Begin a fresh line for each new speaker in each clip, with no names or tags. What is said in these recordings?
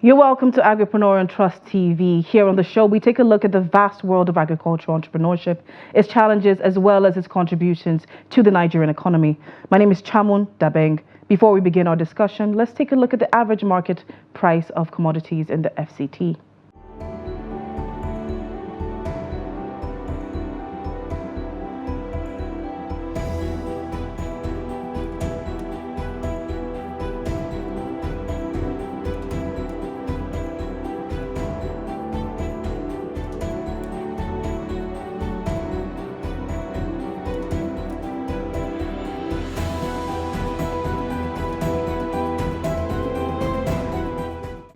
You're welcome to Agripreneur and Trust TV. Here on the show, we take a look at the vast world of agricultural entrepreneurship, its challenges, as well as its contributions to the Nigerian economy. My name is Chamun Dabeng. Before we begin our discussion, let's take a look at the average market price of commodities in the FCT.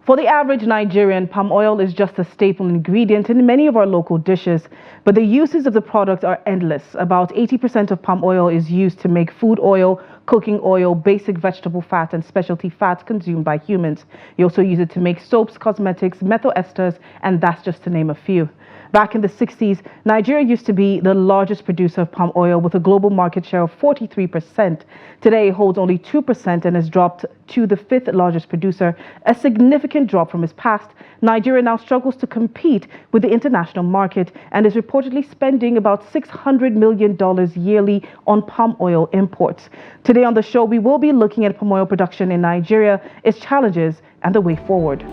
For the average Nigerian, palm oil is just a staple ingredient in many of our local dishes, but the uses of the product are endless. About 80% of palm oil is used to make food oil, cooking oil, basic vegetable fat, and specialty fats consumed by humans. You also use it to make soaps, cosmetics, methyl esters, and that's just to name a few. Back in the 60s, Nigeria used to be the largest producer of palm oil with a global market share of 43%. Today, it holds only 2% and has dropped to the fifth largest producer, a significant drop from its past. Nigeria now struggles to compete with the international market and is reportedly spending about $600 million yearly on palm oil imports. Today on the show, we will be looking at palm oil production in Nigeria, its challenges, and the way forward.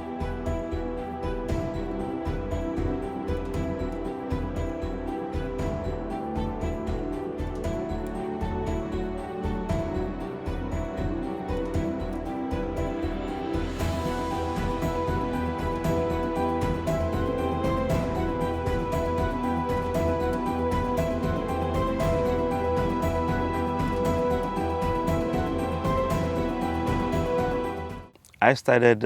I started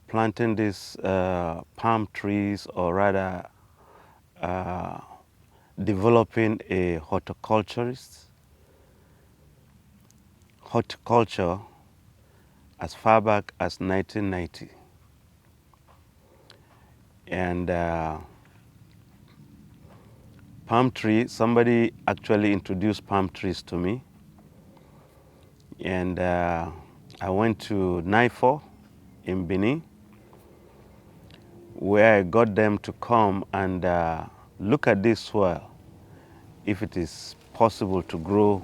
planting these palm trees, or rather developing a horticulture as far back as 1990. And palm tree, somebody actually introduced palm trees to me. And I went to NIFO in Benin, where I got them to come and look at this soil, if it is possible to grow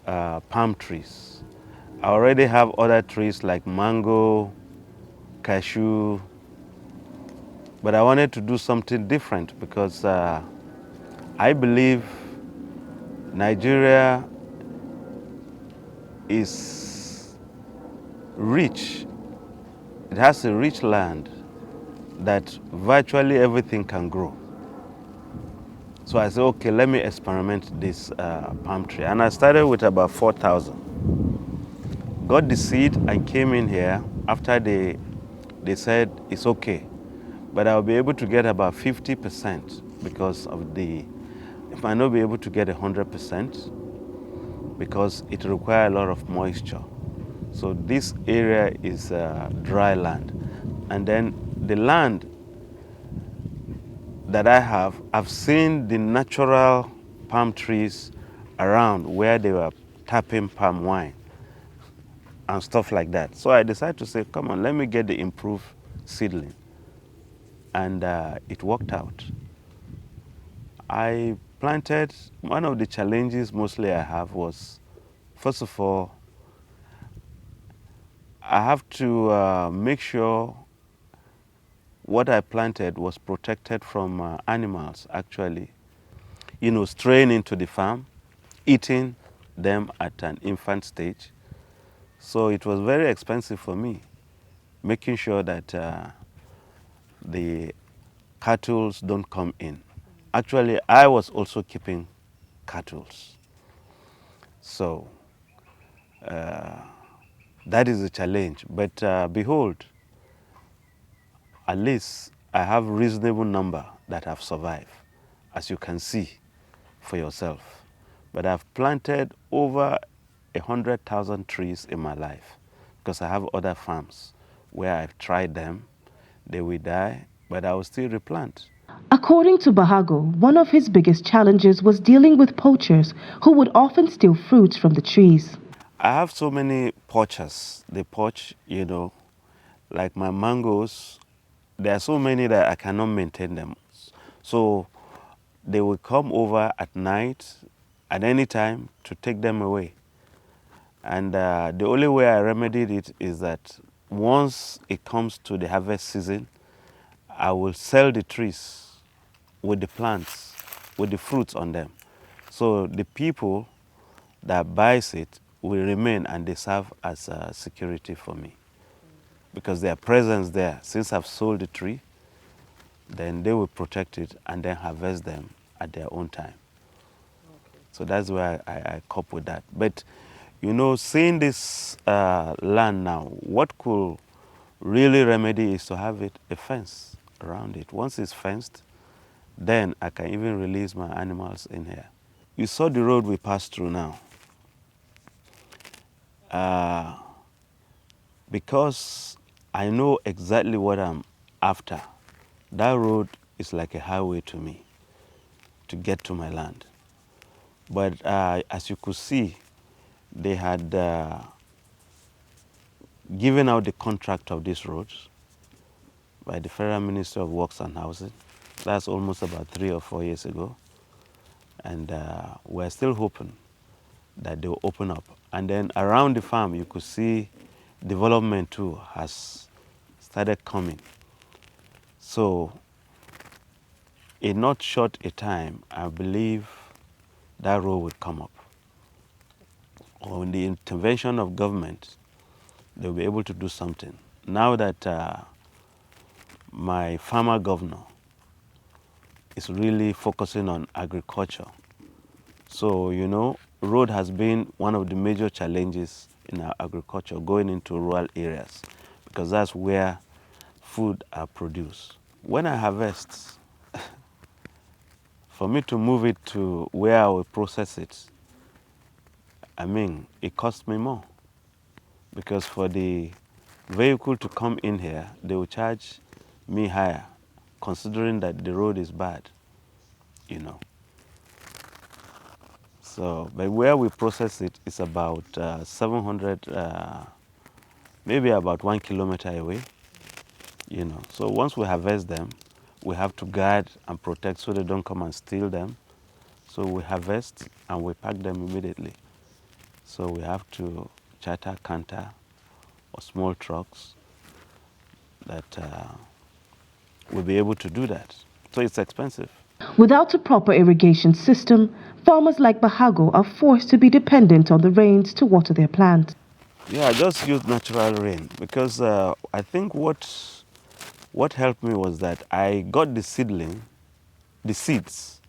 palm trees. I already have other trees like mango, cashew, but I wanted to do something different because I believe Nigeria is rich. It has a rich land that virtually everything can grow. So I said, okay, let me experiment this palm tree. And I started with about 4,000. Got the seed and came in here after they said it's okay, but I'll be able to get about 50% because of I might not be able to get 100% because it requires a lot of moisture. So this area is dry land. And then the land that I have, I've seen the natural palm trees around where they were tapping palm wine and stuff like that. So I decided to say, come on, let me get the improved seedling. And it worked out. I planted, one of the challenges mostly I have was, first of all, I have to make sure what I planted was protected from animals, actually. You know, straying into the farm, eating them at an infant stage. So it was very expensive for me, making sure that the cattle don't come in. Actually, I was also keeping cattle. So that is a challenge. But behold, at least I have a reasonable number that have survived, as you can see for yourself. But I've planted over 100,000 trees in my life because I have other farms where I've tried them. They will die, but I will still replant.
According to Bahago, one of his biggest challenges was dealing with poachers who would often steal fruits from the trees.
I have so many poachers. They poach, you know, Like my mangoes, there are so many that I cannot maintain them. So they will come over at night at any time to take them away. And the only way I remedied it is that once it comes to the harvest season, I will sell the trees with the plants, with the fruits on them. So the people that buys it will remain and they serve as security for me. Because their presence there, since I've sold the tree, then they will protect it and then harvest them at their own time. Okay. So that's why I cope with that. But, you know, seeing this land now, what could really remedy is to have it a fence around it. Once it's fenced, then I can even release my animals in here. You saw the road we passed through now. Because I know exactly what I'm after, that road is like a highway to me to get to my land. But as you could see, they had given out the contract of these roads by the Federal Ministry of Works and Housing. That's almost about 3 or 4 years ago. And we're still hoping that they'll open up. And then around the farm, you could see development too has started coming. So in not short a time, I believe that road would come up. Or in the intervention of government, they'll be able to do something. Now that my farmer governor is really focusing on agriculture. So, you know, road has been one of the major challenges in our agriculture going into rural areas because that's where food are produced. When I harvest, for me to move it to where I will process it, I mean, it costs me more because for the vehicle to come in here, they will charge me higher considering that the road is bad, you know. So, but where we process it is about 700, maybe about 1 kilometer away, you know. So once we harvest them, we have to guard and protect so they don't come and steal them. So we harvest and we pack them immediately. So we have to charter canter or small trucks that will be able to do that. So it's expensive.
Without a proper irrigation system, farmers like Bahago are forced to be dependent on the rains to water their plants.
Yeah, I just used natural rain because I think what helped me was that I got the seeds,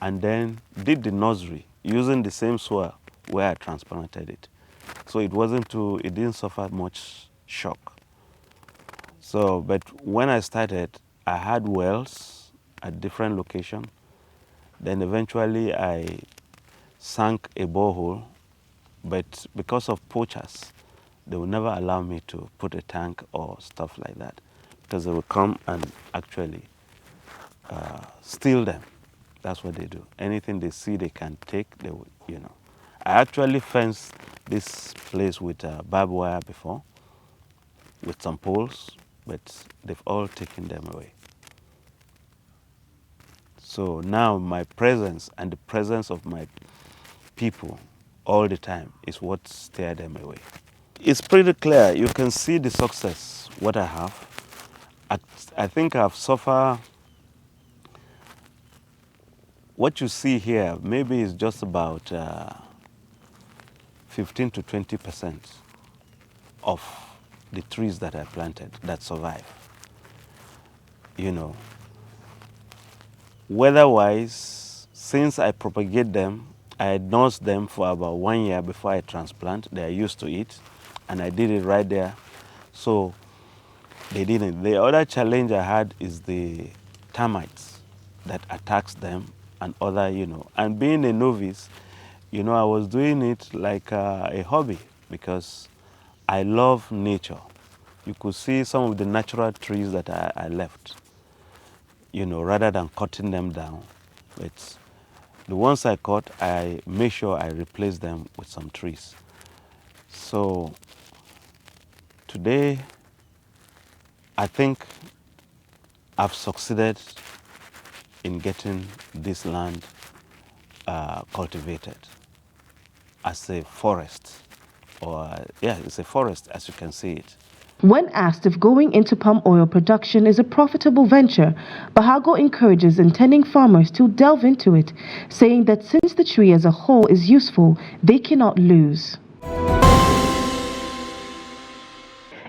and then did the nursery using the same soil where I transplanted it. So it didn't suffer much shock. So, but when I started, I had wells at different locations. Then eventually I sank a borehole, but because of poachers, they will never allow me to put a tank or stuff like that because they will come and actually steal them. That's what they do. Anything they see they can take, they will, you know. I actually fenced this place with barbed wire before, with some poles, but they've all taken them away. So now my presence and the presence of my people all the time is what steered them away. It's pretty clear. You can see the success, what I have. I think I've suffered, what you see here maybe is just about 15 to 20% of the trees that I planted that survive. You know, weather-wise, since I propagate them, I nurse them for about 1 year before I transplant. They are used to it, and I did it right there. So they didn't. The other challenge I had is the termites that attacks them and other, you know. And being a novice, you know, I was doing it like a hobby because I love nature. You could see some of the natural trees that I left, you know, rather than cutting them down. But the ones I cut, I make sure I replace them with some trees. So today, I think I've succeeded in getting this land cultivated as a forest, or yeah, it's a forest as you can see it.
When asked if going into palm oil production is a profitable venture, Bahago encourages intending farmers to delve into it, saying that since the tree as a whole is useful, they cannot lose.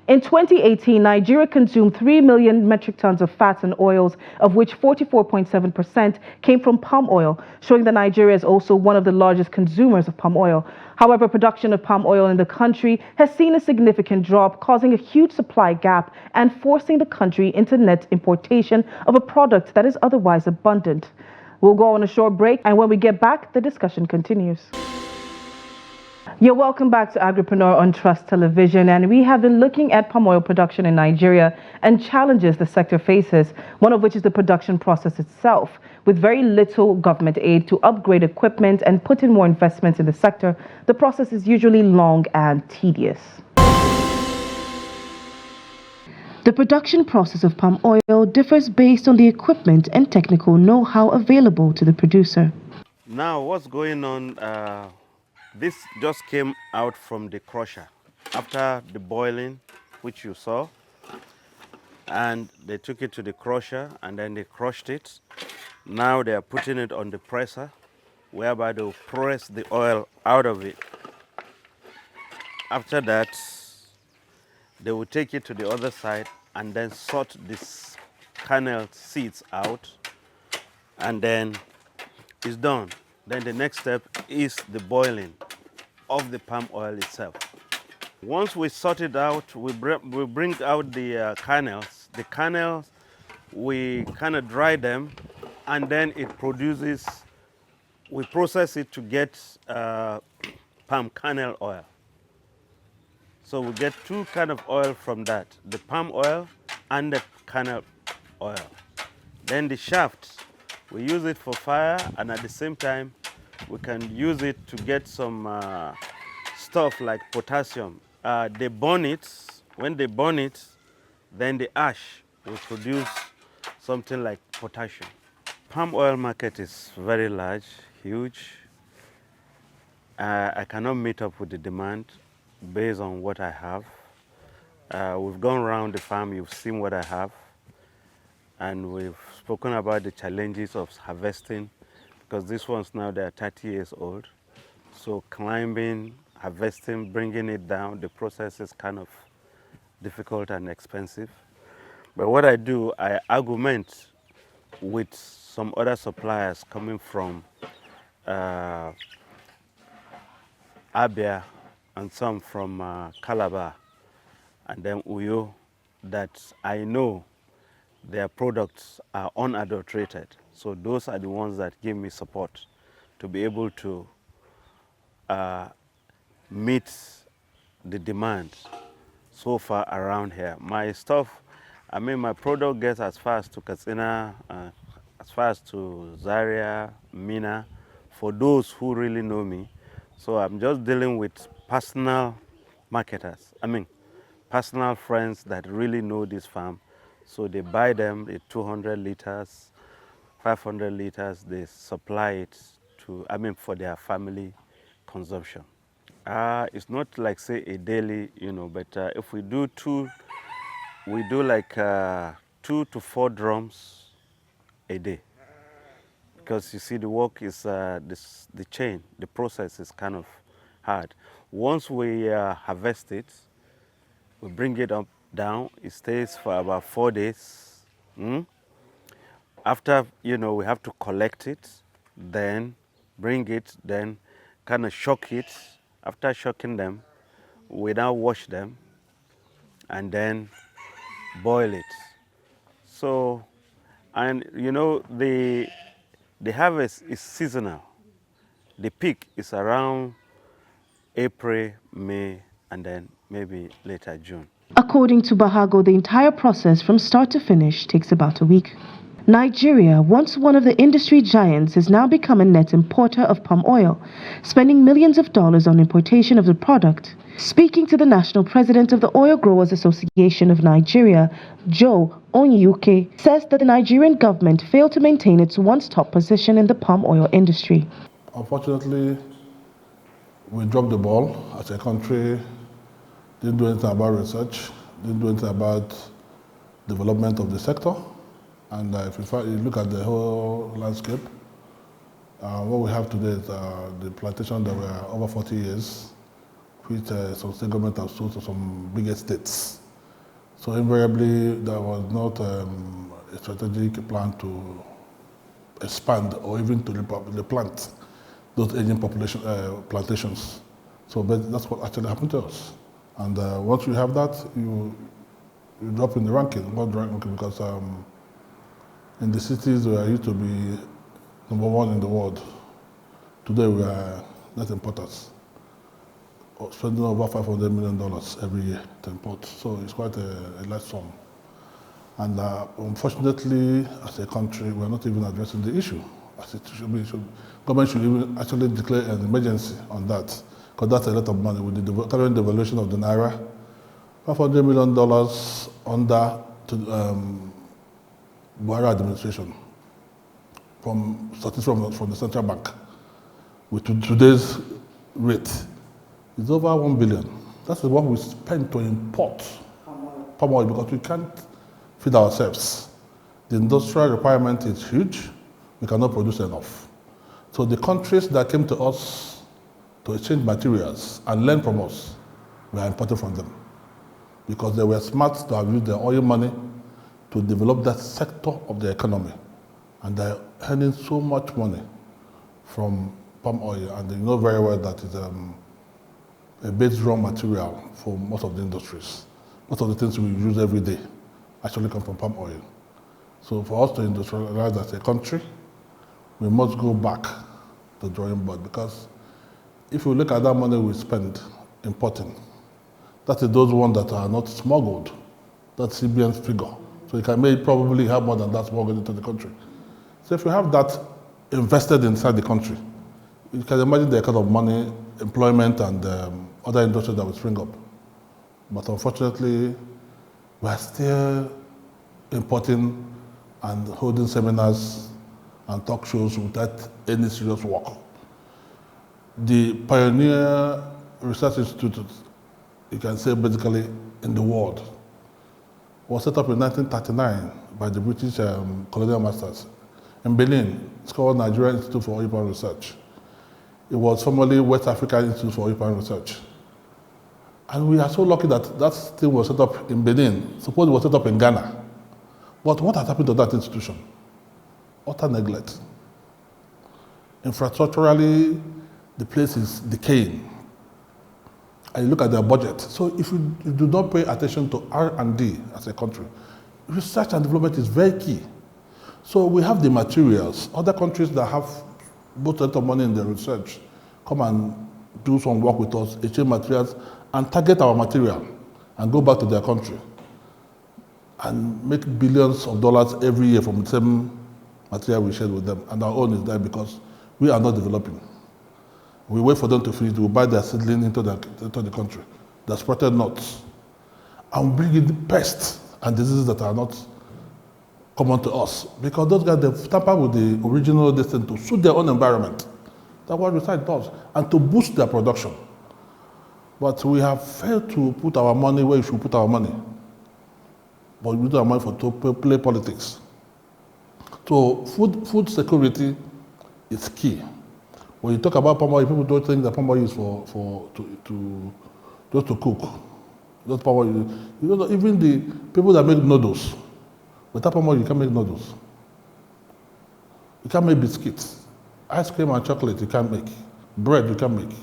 In 2018, Nigeria consumed 3 million metric tons of fats and oils, of which 44.7% came from palm oil, showing that Nigeria is also one of the largest consumers of palm oil. However, production of palm oil in the country has seen a significant drop, causing a huge supply gap and forcing the country into net importation of a product that is otherwise abundant. We'll go on a short break, and when we get back, the discussion continues. You're welcome back to Agripreneur on Trust Television, and we have been looking at palm oil production in Nigeria and challenges the sector faces, one of which is the production process itself. With very little government aid to upgrade equipment and put in more investments in the sector, the process is usually long and tedious. The production process of palm oil differs based on the equipment and technical know-how available to the producer.
Now, what's going on? This just came out from the crusher after the boiling, which you saw, and they took it to the crusher and then they crushed it. Now they are putting it on the presser, whereby they'll press the oil out of it. After that, they will take it to the other side and then sort this kernel seeds out, and then it's done. Then the next step is the boiling of the palm oil itself. Once we sort it out, we bring out the kernels. The kernels, we kind of dry them, and then it produces, we process it to get palm kernel oil. So we get two kind of oil from that, the palm oil and the kernel oil. Then the shaft, we use it for fire, and at the same time, we can use it to get some stuff like potassium. They burn it. When they burn it, then the ash will produce something like potassium. Palm oil market is very large, huge. I cannot meet up with the demand based on what I have. We've gone around the farm, you've seen what I have, and we've spoken about the challenges of harvesting, because these ones now they're 30 years old. So climbing, harvesting, bringing it down, the process is kind of difficult and expensive. But what I do, I argument with some other suppliers coming from Abia and some from Calabar and then Uyo, that I know their products are unadulterated. So those are the ones that give me support to be able to meet the demand so far around here. My stuff, I mean, my product gets as far as to Katsina, as far as to Zaria, Mina, for those who really know me. So I'm just dealing with personal marketers. I mean, personal friends that really know this farm. So they buy them the 200 liters, 500 liters, they supply it to, I mean, for their family consumption. It's not like, say, a daily, you know, but if we do we do like 2 to 4 drums a day. Because you see, the work is, the chain, the process is kind of hard. Once we harvest it, we bring it up down, it stays for about 4 days. After, you know, we have to collect it, then bring it, then kind of shock it. After shocking them, we now wash them and then boil it. So, and you know, the harvest is seasonal. The peak is around April, May, and then maybe later June.
According to Bahago, the entire process from start to finish takes about a week. Nigeria, once one of the industry giants, has now become a net importer of palm oil, spending millions of dollars on importation of the product. Speaking to the national president of the Oil Growers Association of Nigeria, Joe Onyuke, says that the Nigerian government failed to maintain its once top position in the palm oil industry.
Unfortunately, we dropped the ball as a country, didn't do anything about research, didn't do anything about development of the sector. And if you look at the whole landscape, what we have today is the plantation that were over 40 years, which some state government have sold to some big estates. So invariably, there was not a strategic plan to expand or even to replant those aging plantations. So that's what actually happened to us. And once you have that, you drop in the ranking, world ranking, because in the cities where I used to be #1 in the world, today we are net importers, spending over $500 million every year to import. So it's quite a large sum. And unfortunately, as a country, we're not even addressing the issue. As it should be, government should even actually declare an emergency on that, because that's a lot of money. With the current devaluation of the naira, $500 million under Buhari administration, from the central bank, with today's rate, is over 1 billion. That's what we spend to import palm oil, because we can't feed ourselves. The industrial requirement is huge. We cannot produce enough. So the countries that came to us to exchange materials and learn from us, we are importing from them, because they were smart to have used their oil money to develop that sector of the economy. And they're earning so much money from palm oil, and they know very well that it's a base raw material for most of the industries. Most of the things we use every day actually come from palm oil. So for us to industrialize as a country, we must go back to the drawing board, because if you look at that money we spend importing, that is those ones that are not smuggled. That's CBN's figure. So you can probably have more than that smuggled into the country. So if you have that invested inside the country, you can imagine the kind of money, employment, and other industries that will spring up. But unfortunately, we are still importing and holding seminars and talk shows without any serious work. The Pioneer Research Institute, you can say basically in the world, was set up in 1939 by the British colonial masters. In Benin, it's called Nigerian Institute for Oil Palm Research. It was formerly West African Institute for Oil Palm Research. And we are so lucky that that thing was set up in Benin. Suppose it was set up in Ghana. But what has happened to that institution? Utter neglect. Infrastructurally, the place is decaying. And you look at their budget. So if you do not pay attention to R&D as a country, research and development is very key. So we have the materials. Other countries that have both a lot of money in their research come and do some work with us, exchange materials, and target our material and go back to their country and make billions of dollars every year from the same material we share with them. And our own is there because we are not developing. We wait for them to finish, we buy their seedling into the country, the sprouted nuts, and bring in pests and diseases that are not common to us. Because those guys, they tamper with the original destiny to suit their own environment. That's what research does, and to boost their production. But we have failed to put our money where we should put our money. But we use our money to play politics. So food security is key. When you talk about palm oil, people don't think that palm oil is just to cook. Just palm oil. You know, even the people that make noodles, without palm oil you can't make noodles. You can't make biscuits. Ice cream and chocolate you can't make. Bread you can't make.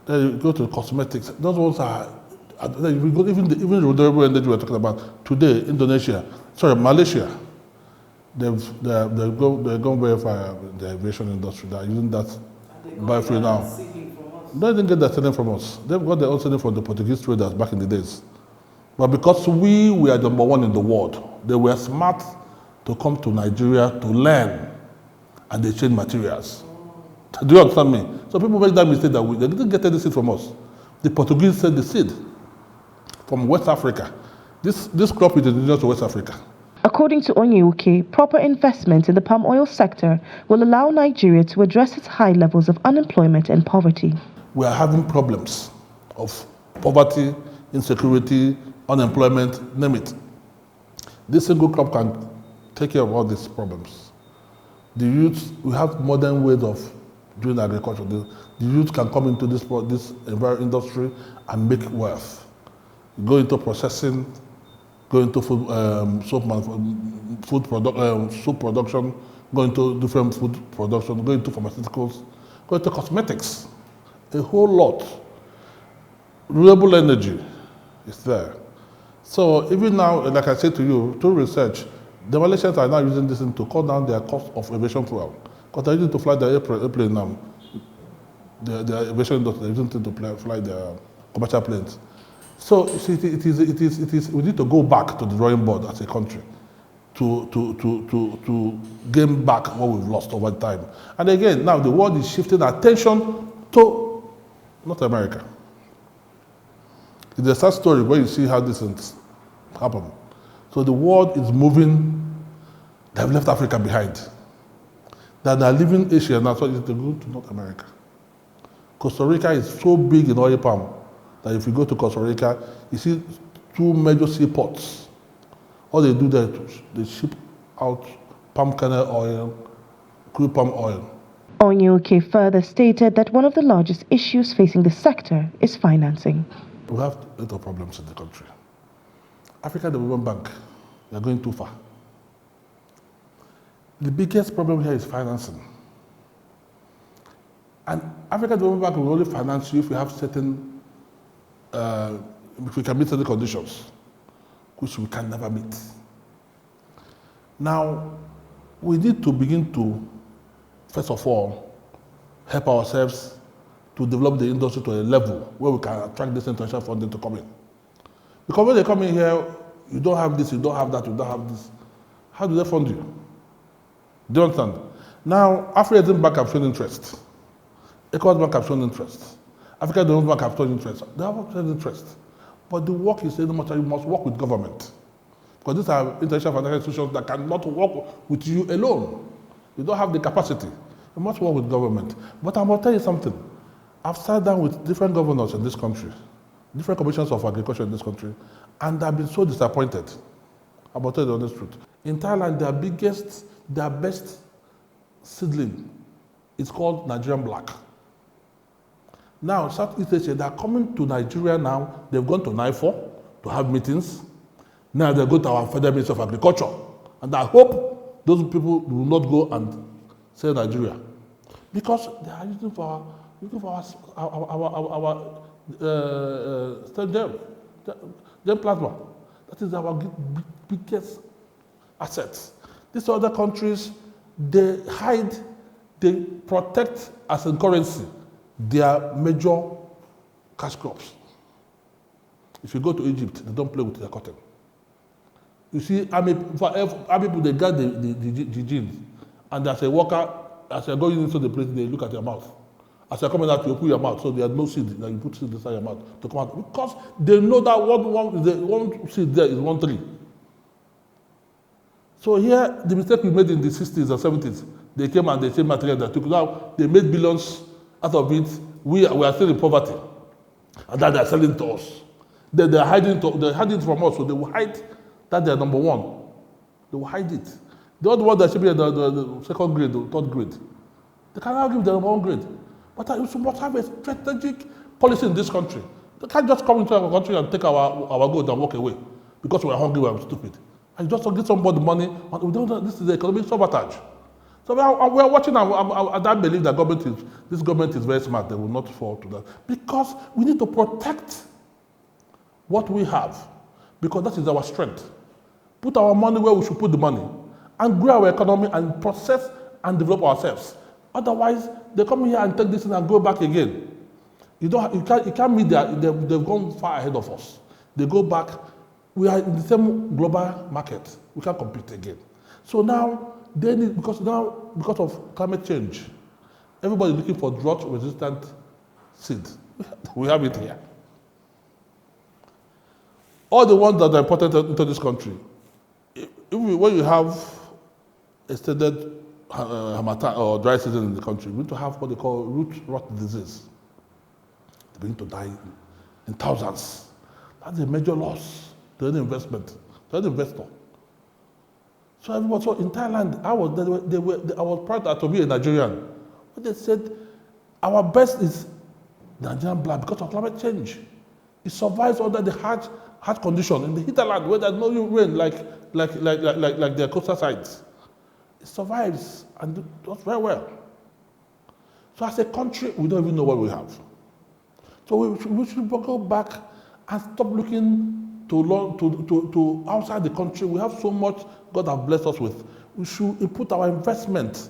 Then you go to cosmetics. Those ones are even the renewable energy we're talking about today. Malaysia. They've gone very far in the aviation industry. They're using that biofuel now. They didn't get that selling from us. They've got their own selling from the Portuguese traders back in the days. But because we were #1 in the world, they were smart to come to Nigeria to learn, and they change materials. Do you understand me? So people make that mistake that they didn't get any seed from us. The Portuguese sent the seed from West Africa. This crop is indigenous to West Africa.
According to Onyeuke, proper investment in the palm oil sector will allow Nigeria to address its high levels of unemployment and poverty.
We are having problems of poverty, insecurity, unemployment, name it. This single crop can take care of all these problems. The youth, we have modern ways of doing agriculture. The youth can come into this industry and make wealth. Go into processing, go into soap production, go into different food production, go into pharmaceuticals, go into cosmetics, a whole lot. Renewable energy is there. So even now, like I said to you, through research, the Malaysians are now using this to cut down their cost of aviation fuel. Because they're using to fly their airplane now. The aviation industry, they're using to fly their commercial planes. So it is. We need to go back to the drawing board as a country to gain back what we've lost over time. And again, now the world is shifting attention to North America. It's a sad story where you see how this has happened. So the world is moving. They've left Africa behind. That they're leaving Asia now, so they go to North America. Costa Rica is so big in oil palm that if you go to Costa Rica, you see 2 major seaports. All they do there, they ship out palm kernel oil, crude palm oil.
Onyeuke further stated that one of the largest issues facing the sector is financing.
We have a lot of problems in the country. African Development Bank, they are going too far. The biggest problem here is financing. And African Development Bank will only finance you if you have certain, if we can meet certain conditions, which we can never meet. Now, we need to begin to, first of all, help ourselves to develop the industry to a level where we can attract this international funding to come in. Because when they come in here, you don't have this, you don't have that, you don't have this. How do they fund you? Do you understand? Now, African Bank have shown interest. ECOWAS Bank have shown interest. African Development Bank have shown interest. They have shown interest. But the work is saying you must work with government. Because these are international financial institutions that cannot work with you alone. You don't have the capacity. You must work with government. But I must tell you something. I've sat down with different governors in this country, different commissions of agriculture in this country, and I've been so disappointed. I'm going to tell you the honest truth. In Thailand, their best seedling is called Nigerian black. Now, Southeast Asia, they're coming to Nigeria now. They've gone to NIFO to have meetings. Now they're going to our Federal Ministry of Agriculture. And I hope those people will not go and say Nigeria. Because they are using for our stem gel plasma. That is our biggest asset. These other countries, they hide, they protect as a currency their major cash crops. If you go to Egypt, they don't play with their cotton. You see, army people, they guard the genes. And as a worker, as you're going into the place, they look at your mouth. As you're coming out, you open your mouth, so there's no seed that you put seed inside your mouth to come out. Because they know that one seed there is 1 tree. So here, the mistake we made in the 60s and 70s, they came and they changed material that took now, they made billions out of it. We are still in poverty. And that they're selling to us. They're hiding it from us, so they will hide that they're number one. They will hide it. The other one that should be the second grade, the third grade. They cannot give the number 1 grade. But you must have a strategic policy in this country. They can't just come into our country and take our goods and walk away because we are hungry, we are stupid. And you just give somebody money, and we don't know, this is the economic sabotage. So we are watching, and I believe that this government is very smart. They will not fall to that. Because we need to protect what we have, because that is our strength. Put our money where we should put the money, and grow our economy and process and develop ourselves. Otherwise, they come here and take this thing and go back again. You can't meet they've gone far ahead of us. They go back. We are in the same global market. We can't compete again. So now they need, because of climate change, everybody looking for drought-resistant seed. We have it here. All the ones that are imported into this country, when you have extended harmattan or dry season in the country, we need to have what they call root rot disease. They begin to die in thousands. That's a major loss to any investment, to any investor. So everybody, so in Thailand, I was proud to be a Nigerian. But they said our best is the Nigerian black because of climate change. It survives under the hard condition in the hinterland where there's no rain like their coastal sides. It survives and does very well. So as a country, we don't even know what we have. So we should go back and stop looking to outside the country. We have so much God has blessed us with. We should put our investment.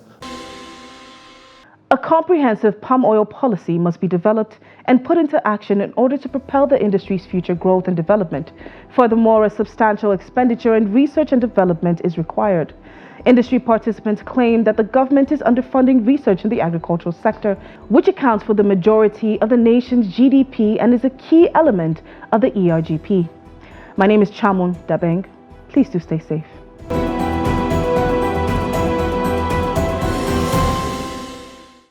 A comprehensive palm oil policy must be developed and put into action in order to propel the industry's future growth and development. Furthermore, a substantial expenditure in research and development is required. Industry participants claim that the government is underfunding research in the agricultural sector, which accounts for the majority of the nation's GDP and is a key element of the ERGP. My name is Chamun Dabeng. Please do stay safe.